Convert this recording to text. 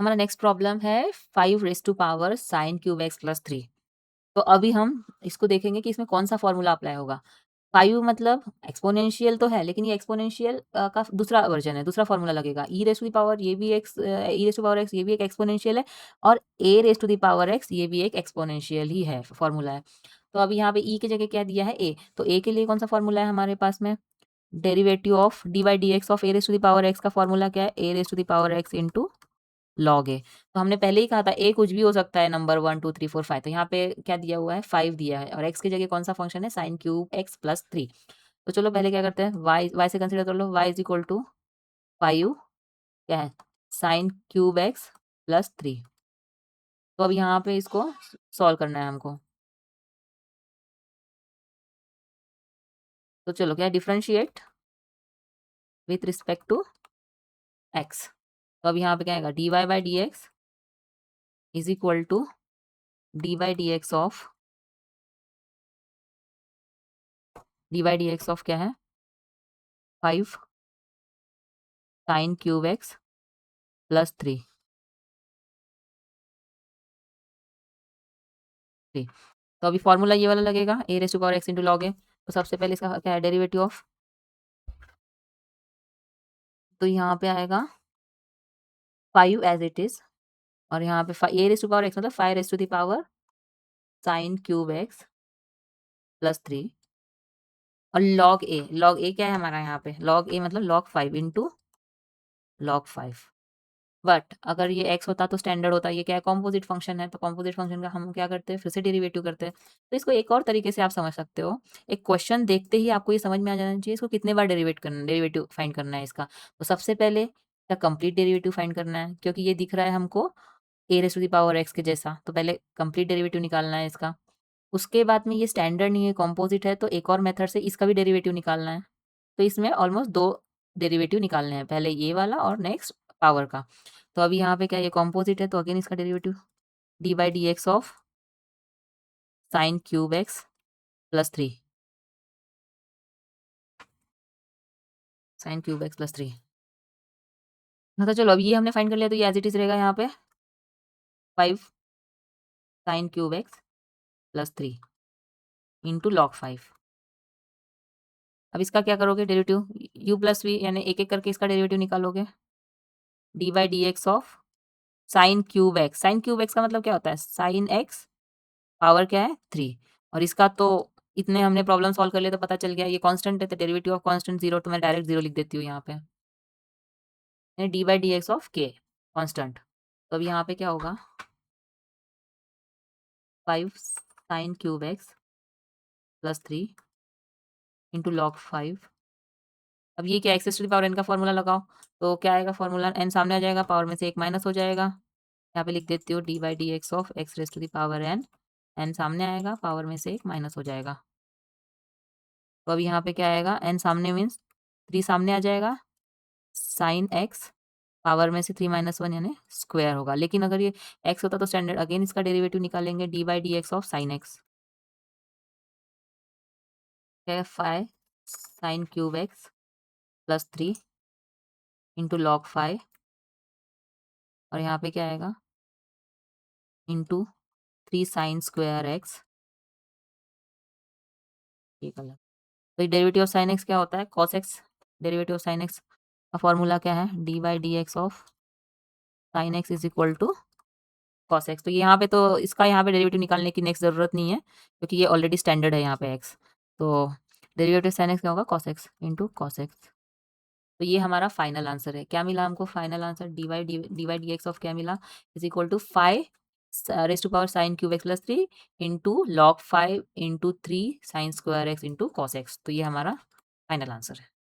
हमारा next problem है 5 raise to power sine cube x plus 3। तो अभी हम इसको देखेंगे कि इसमें कौन सा फॉर्मूला अप्लाई होगा। 5 मतलब एक्सपोनेंशियल तो है, लेकिन ये एक्सपोनेंशियल का दूसरा वर्जन है, दूसरा फॉर्मूला लगेगा। E raise to the power ये भी E raise to power X ये भी एक एक्सपोनेंशियल है, और A raise to the power X ये भी एक एक्सपोनेंशियल ही है, फॉर्मूला है। तो अभी यहाँ पे ई की जगह क्या दिया है, ए। तो ए के लिए कौन सा फॉर्मूला है हमारे पास में? Derivative of D by D x of A raise to the power X का फॉर्मूला क्या है? A raise to the power X into log A. तो हमने पहले ही कहा था ए कुछ भी हो सकता है, नंबर 1 2 3 4 5। तो यहाँ पे क्या दिया हुआ है, 5 दिया है, और एक्स की जगह कौन सा फंक्शन है, साइन क्यूब एक्स प्लस 3। तो चलो पहले क्या करते हैं, वाई से कंसिडर कर लो। वाई इज इक्वल टू 5 क्या है, साइन क्यूब एक्स प्लस 3। तो अब यहाँ पे इसको सॉल्व करना है हमको। तो चलो क्या, differentiate with respect to x. तो अब यहाँ पे क्या आएगा, d y by D x is equal to d by D x of क्या है, 5 साइन क्यूब एक्स प्लस 3। तो अभी फॉर्मूला ये वाला लगेगा, A raise to power X into log A. तो सबसे पहले इसका क्या है, डेरिवेटिव ऑफ। तो यहाँ पे आएगा 5 एज इट इज, और यहाँ पे a raise to power x मतलब 5 raise to the power sine cube x plus 3। और लॉग ए क्या है हमारा, यहाँ पे लॉग ए मतलब लॉग 5 इंटू लॉग 5। बट अगर ये x होता तो स्टैंडर्ड होता, ये क्या है, कॉम्पोजिट फंक्शन है। तो कॉम्पोजिट फंक्शन का हम क्या करते हैं, फिर से डेरिवेटिव करते हैं। तो इसको एक और तरीके से आप समझ सकते हो। एक क्वेश्चन देखते ही आपको ये समझ में आ जाना चाहिए इसको कितने बार डेरिवेटिव फाइंड करना है इसका। तो सबसे पहले क्या, कंप्लीट डेरिवेटिव फाइंड करना है, क्योंकि ये दिख रहा है हमको A raise to the power X के जैसा। तो पहले कंप्लीट डेरिवेटिव निकालना है इसका। उसके बाद में ये स्टैंडर्ड नहीं है, कॉम्पोजिट है, तो एक और मेथड से इसका भी डेरिवेटिव निकालना है। तो इसमें ऑलमोस्ट 2 डेरिवेटिव निकालने हैं, पहले ये वाला और नेक्स्ट पावर का। तो अभी यहाँ पे क्या, ये कॉम्पोजिट है, तो अगेन इसका derivative D by D x of sign cube x plus 3। Sign cube x plus 3। हाँ, तो चलो अब ये हमने फाइंड कर लिया, तो ये एज इट इज रहेगा यहाँ पे 5 sine cube x plus 3 into log 5। अब इसका क्या करोगे, डेरिवेटिव यू प्लस वी, यानी एक एक करके इसका डेरिवेटिव निकालोगे। D by D x of sign cube x. Sign cube x का मतलब क्या होता है, साइन एक्स पावर क्या है, 3। और इसका तो इतने हमने प्रॉब्लम सॉल्व कर लिया, तो पता चल गया ये कांस्टेंट है, तो डेरिवेटिव ऑफ कांस्टेंट 0। तो मैं डायरेक्ट 0 लिख देती हूँ यहाँ पे, d by D x of के कांस्टेंट। तो अब यहाँ पे क्या होगा, 5 sine cube x plus 3 into log 5। अब ये क्या, x to the power n का फॉर्मूला लगाओ। तो क्या आएगा फॉर्मूला, एन सामने आ जाएगा, पावर में से एक माइनस हो जाएगा। यहाँ पे लिख देती हूँ d by D x of x raise to the power n. N सामने आएगा, पावर में से एक माइनस हो जाएगा। तो अब यहाँ पे क्या आएगा, एन सामने मीन्स 3 सामने आ जाएगा, साइन एक्स पावर में से 3 माइनस 1 यानी स्क्वायर होगा। लेकिन अगर ये एक्स होता तो स्टैंडर्ड, अगेन इसका डेरिवेटिव निकालेंगे, d by D x of sine x. क्या है, 5 sine cube x plus 3 into log 5। और यहाँ पे क्या आएगा, इंटू 3 साइन स्क्वायर एक्स। ये कलर, तो डेरिवेटिव ऑफ साइन एक्स क्या होता है, cos x. Derivative of sine x का फॉर्मूला क्या है, d by D x of sine x is equal to cos x. तो यहाँ पे तो इसका यहाँ पे डेरिवेटिव निकालने की नेक्स्ट ज़रूरत नहीं है, क्योंकि ये ऑलरेडी स्टैंडर्ड है यहाँ पे एक्स। तो डेरिवेटिव साइन एक्स क्या होगा, cos x into cos x. तो ये हमारा फाइनल आंसर है। क्या मिला हमको, final answer d y d x of क्या मिला, is equal to 5 raise to power sine cube x plus 3 into log 5 into 3 sine square x into cos x. तो ये हमारा फाइनल आंसर है।